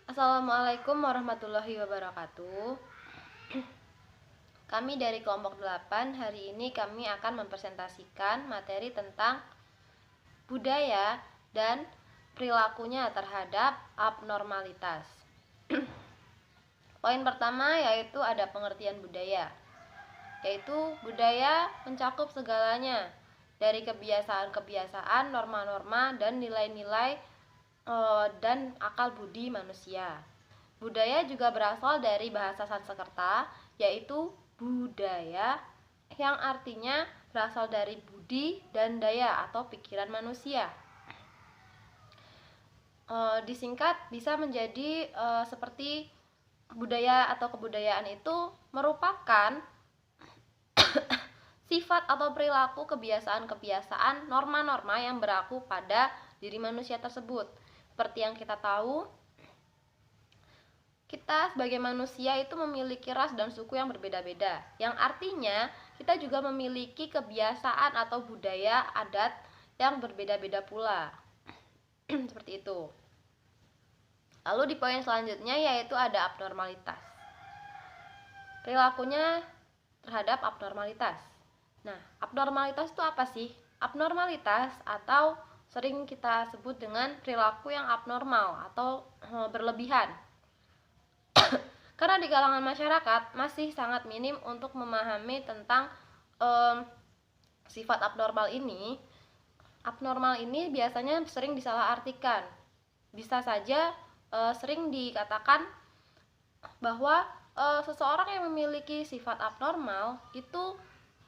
Assalamualaikum warahmatullahi wabarakatuh. Kami dari kelompok 8 hari ini kami akan mempresentasikan materi tentang budaya dan perilakunya terhadap abnormalitas. Poin pertama yaitu ada pengertian budaya, yaitu budaya mencakup segalanya, dari kebiasaan-kebiasaan, norma-norma, dan nilai-nilai dan akal budi manusia. Budaya juga berasal dari bahasa Sanskerta, yaitu budaya, yang artinya berasal dari budi dan daya atau pikiran manusia. Disingkat bisa menjadi seperti budaya atau kebudayaan itu merupakan sifat atau perilaku, kebiasaan-kebiasaan, norma-norma yang berlaku pada diri manusia tersebut. Seperti yang kita tahu, kita sebagai manusia itu memiliki ras dan suku yang berbeda-beda, yang artinya kita juga memiliki kebiasaan atau budaya adat yang berbeda-beda pula. Seperti itu. Lalu di poin selanjutnya yaitu ada abnormalitas. Perilakunya terhadap abnormalitas. Nah, abnormalitas itu apa sih? Abnormalitas atau sering kita sebut dengan perilaku yang abnormal atau berlebihan. Karena di kalangan masyarakat masih sangat minim untuk memahami tentang sifat abnormal ini. Abnormal ini biasanya sering disalahartikan. Bisa saja sering dikatakan bahwa seseorang yang memiliki sifat abnormal itu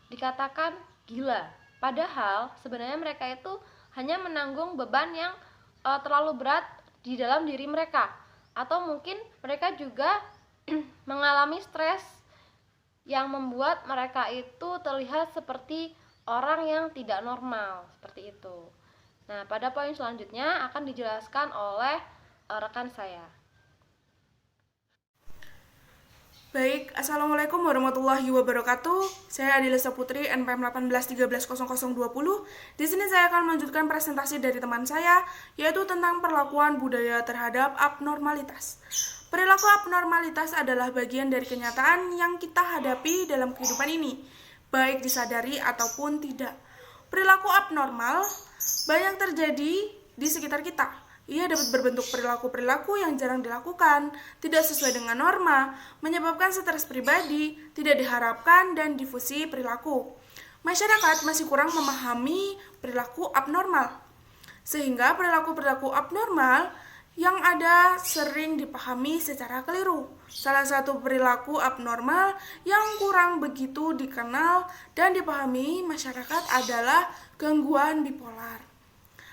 dikatakan gila. Padahal sebenarnya mereka itu hanya menanggung beban yang terlalu berat di dalam diri mereka. Atau mungkin mereka juga mengalami stres yang membuat mereka itu terlihat seperti orang yang tidak normal, seperti itu. Nah, pada poin selanjutnya akan dijelaskan oleh rekan saya. Baik, Assalamualaikum warahmatullahi wabarakatuh. Saya Adilesa Putri, NPM 18130020. Di sini saya akan melanjutkan presentasi dari teman saya, yaitu tentang perlakuan budaya terhadap abnormalitas. Perilaku abnormalitas adalah bagian dari kenyataan yang kita hadapi dalam kehidupan ini, baik disadari ataupun tidak. Perilaku abnormal banyak terjadi di sekitar kita. Ia dapat berbentuk perilaku-perilaku yang jarang dilakukan, tidak sesuai dengan norma, menyebabkan stres pribadi, tidak diharapkan, dan difusi perilaku. Masyarakat masih kurang memahami perilaku abnormal, sehingga perilaku-perilaku abnormal yang ada sering dipahami secara keliru. Salah satu perilaku abnormal yang kurang begitu dikenal dan dipahami masyarakat adalah gangguan bipolar.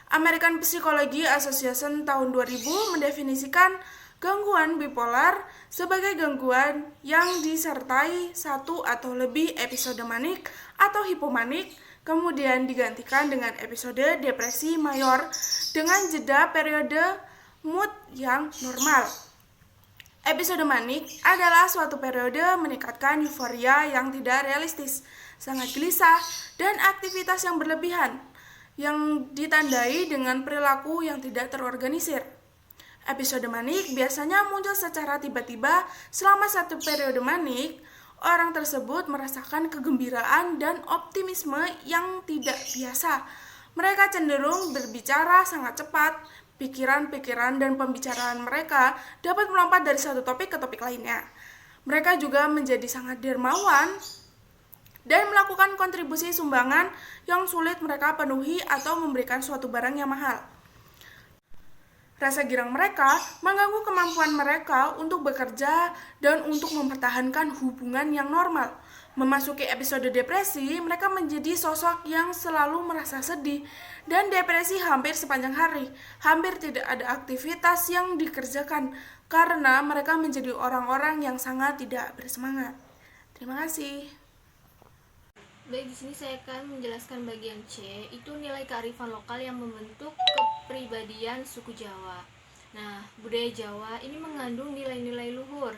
American Psychology Association tahun 2000 mendefinisikan gangguan bipolar sebagai gangguan yang disertai satu atau lebih episode manik atau hipomanik, kemudian digantikan dengan episode depresi mayor dengan jeda periode mood yang normal. Episode manik adalah suatu periode meningkatkan euforia yang tidak realistis, sangat gelisah, dan aktivitas yang berlebihan, yang ditandai dengan perilaku yang tidak terorganisir. Episode manik biasanya muncul secara tiba-tiba. Selama satu periode manik, orang tersebut merasakan kegembiraan dan optimisme yang tidak biasa. Mereka cenderung berbicara sangat cepat. Pikiran-pikiran dan pembicaraan mereka dapat melompat dari satu topik ke topik lainnya. Mereka juga menjadi sangat dermawan dan melakukan kontribusi sumbangan yang sulit mereka penuhi atau memberikan suatu barang yang mahal. Rasa girang mereka mengganggu kemampuan mereka untuk bekerja dan untuk mempertahankan hubungan yang normal. Memasuki episode depresi, mereka menjadi sosok yang selalu merasa sedih dan depresi hampir sepanjang hari. Hampir tidak ada aktivitas yang dikerjakan karena mereka menjadi orang-orang yang sangat tidak bersemangat. Terima kasih. Baik, di sini saya akan menjelaskan bagian C, itu nilai kearifan lokal yang membentuk kepribadian suku Jawa. Nah, budaya Jawa ini mengandung nilai-nilai luhur,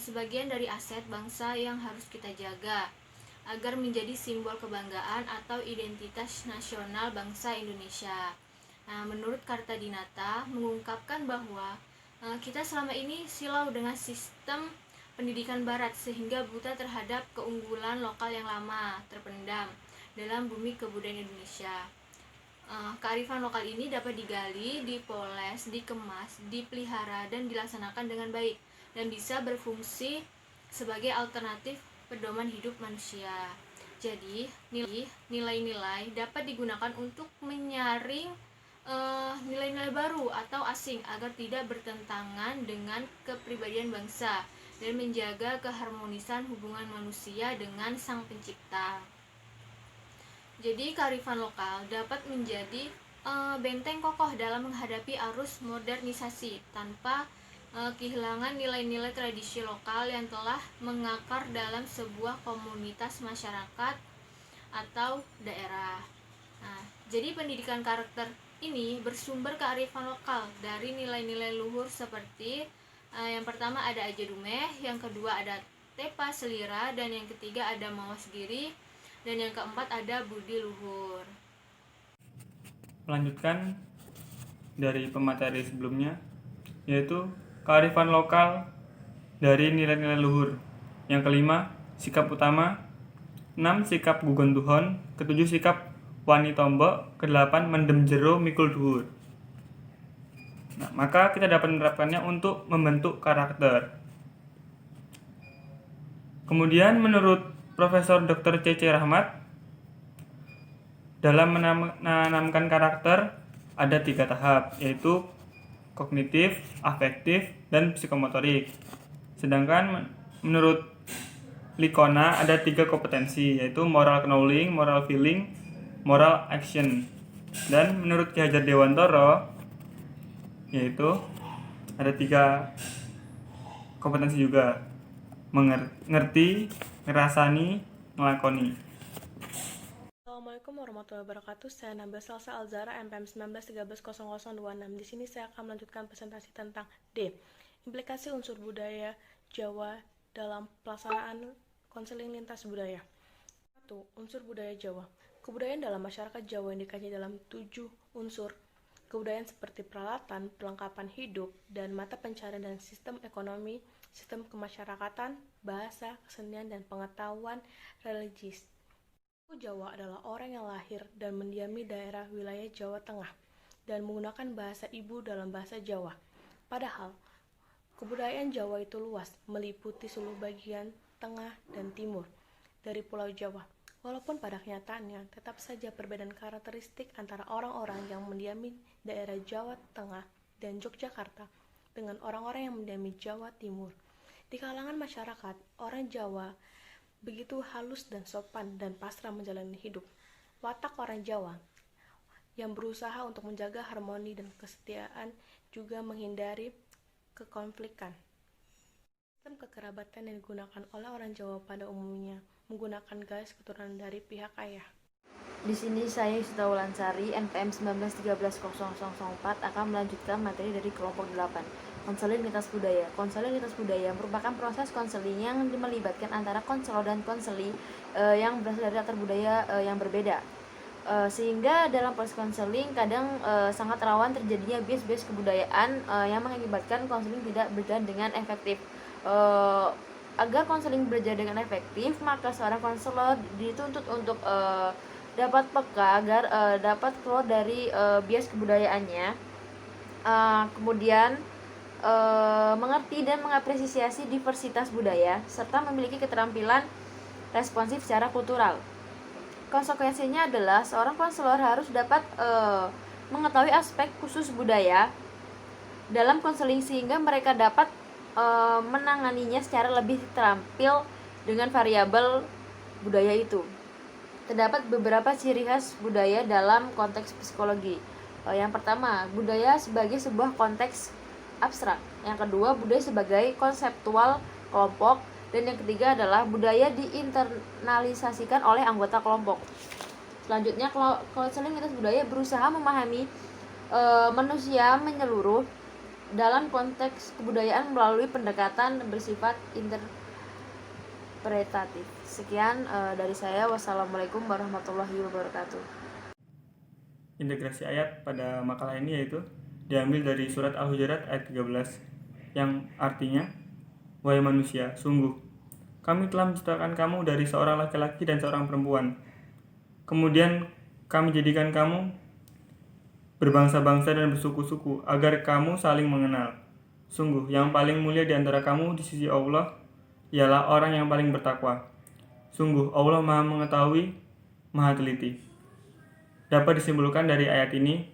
sebagian dari aset bangsa yang harus kita jaga agar menjadi simbol kebanggaan atau identitas nasional bangsa Indonesia. Nah, menurut Kartadinata mengungkapkan bahwa Kita selama ini silau dengan sistem pendidikan barat sehingga buta terhadap keunggulan lokal yang lama terpendam dalam bumi kebudayaan Indonesia. Kearifan lokal ini dapat digali, dipoles, dikemas, dipelihara, dan dilaksanakan dengan baik dan bisa berfungsi sebagai alternatif pedoman hidup manusia. Jadi, nilai-nilai dapat digunakan untuk menyaring nilai-nilai baru atau asing agar tidak bertentangan dengan kepribadian bangsa dan menjaga keharmonisan hubungan manusia dengan Sang Pencipta. Jadi kearifan lokal dapat menjadi benteng kokoh dalam menghadapi arus modernisasi tanpa kehilangan nilai-nilai tradisi lokal yang telah mengakar dalam sebuah komunitas masyarakat atau daerah. Nah, jadi pendidikan karakter ini bersumber kearifan lokal dari nilai-nilai luhur seperti yang pertama ada Aja Dumeh, yang kedua ada Tepa Selira, dan yang ketiga ada Mawas Giri, dan yang keempat ada Budi Luhur. Melanjutkan dari pemateri sebelumnya, yaitu kearifan lokal dari nilai-nilai luhur. Yang kelima, sikap utama. 6. Sikap gugon tuhon. Ketujuh, sikap wani tombok. Kedelapan, mendem jero mikul dhuwur. Nah, maka kita dapat menerapkannya untuk membentuk karakter. Kemudian menurut Profesor Dr. C.C. Rahmat, dalam menanamkan karakter ada 3 tahap, yaitu kognitif, afektif, dan psikomotorik. Sedangkan menurut Likona ada 3 kompetensi, yaitu moral knowing, moral feeling, moral action. Dan menurut Ki Hajar Dewantara, yaitu ada 3 kompetensi juga, mengerti, ngerasani, ngelakoni. Assalamualaikum warahmatullahi wabarakatuh. Saya Nabila Salsa Alzara, MPM 19130026. Di sini saya akan melanjutkan presentasi tentang D. Implikasi unsur budaya Jawa dalam pelaksanaan konseling lintas budaya. 1. Unsur budaya Jawa. Kebudayaan dalam masyarakat Jawa yang dikaji dalam 7 unsur. Kebudayaan seperti peralatan, perlengkapan hidup, dan mata pencarian dan sistem ekonomi, sistem kemasyarakatan, bahasa, kesenian, dan pengetahuan religius. Suku Jawa adalah orang yang lahir dan mendiami daerah wilayah Jawa Tengah dan menggunakan bahasa ibu dalam bahasa Jawa. Padahal, kebudayaan Jawa itu luas, meliputi seluruh bagian tengah dan timur dari Pulau Jawa. Walaupun pada kenyataannya tetap saja perbedaan karakteristik antara orang-orang yang mendiami daerah Jawa Tengah dan Yogyakarta dengan orang-orang yang mendiami Jawa Timur. Di kalangan masyarakat, orang Jawa begitu halus dan sopan dan pasrah menjalani hidup. Watak orang Jawa yang berusaha untuk menjaga harmoni dan kesetiaan juga menghindari kekonflikan. Sistem kekerabatan yang digunakan oleh orang Jawa pada umumnya menggunakan garis keturunan dari pihak ayah. Di sini saya Yusita Wulansari, NPM 19130004 akan melanjutkan materi dari kelompok 8, konseling lintas budaya. Konseling lintas budaya merupakan proses konseling yang melibatkan antara konselor dan konseli yang berasal dari latar budaya yang berbeda. Sehingga dalam proses konseling kadang sangat rawan terjadinya bias-bias kebudayaan yang mengakibatkan konseling tidak berjalan dengan efektif. Agar konseling berjalan dengan efektif, maka seorang konselor dituntut untuk dapat peka agar dapat keluar dari bias kebudayaannya, kemudian mengerti dan mengapresiasi diversitas budaya, serta memiliki keterampilan responsif secara kultural. Konsekuensinya adalah seorang konselor harus dapat mengetahui aspek khusus budaya dalam konseling sehingga mereka dapat menanganinya secara lebih terampil dengan variabel budaya itu. Terdapat beberapa ciri khas budaya dalam konteks psikologi. Yang pertama, budaya sebagai sebuah konteks abstrak. Yang kedua, budaya sebagai konseptual kelompok. Dan yang ketiga adalah budaya diinternalisasikan oleh anggota kelompok. Selanjutnya, konseling lintas budaya berusaha memahami manusia menyeluruh dalam konteks kebudayaan melalui pendekatan bersifat interpretatif. Sekian dari saya. Wassalamualaikum warahmatullahi wabarakatuh. Integrasi ayat pada makalah ini yaitu diambil dari surat Al-Hujurat ayat 13. yang artinya, wahai manusia, sungguh kami telah menciptakan kamu dari seorang laki-laki dan seorang perempuan. Kemudian kami jadikan kamu berbangsa-bangsa dan bersuku-suku agar kamu saling mengenal. Sungguh yang paling mulia di antara kamu di sisi Allah ialah orang yang paling bertakwa. Sungguh Allah Maha mengetahui, Maha teliti. Dapat disimpulkan dari ayat ini,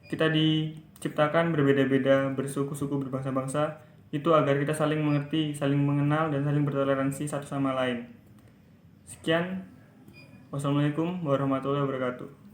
kita diciptakan berbeda-beda, bersuku-suku, berbangsa-bangsa, itu agar kita saling mengerti, saling mengenal, dan saling bertoleransi satu sama lain. Sekian, wassalamualaikum warahmatullahi wabarakatuh.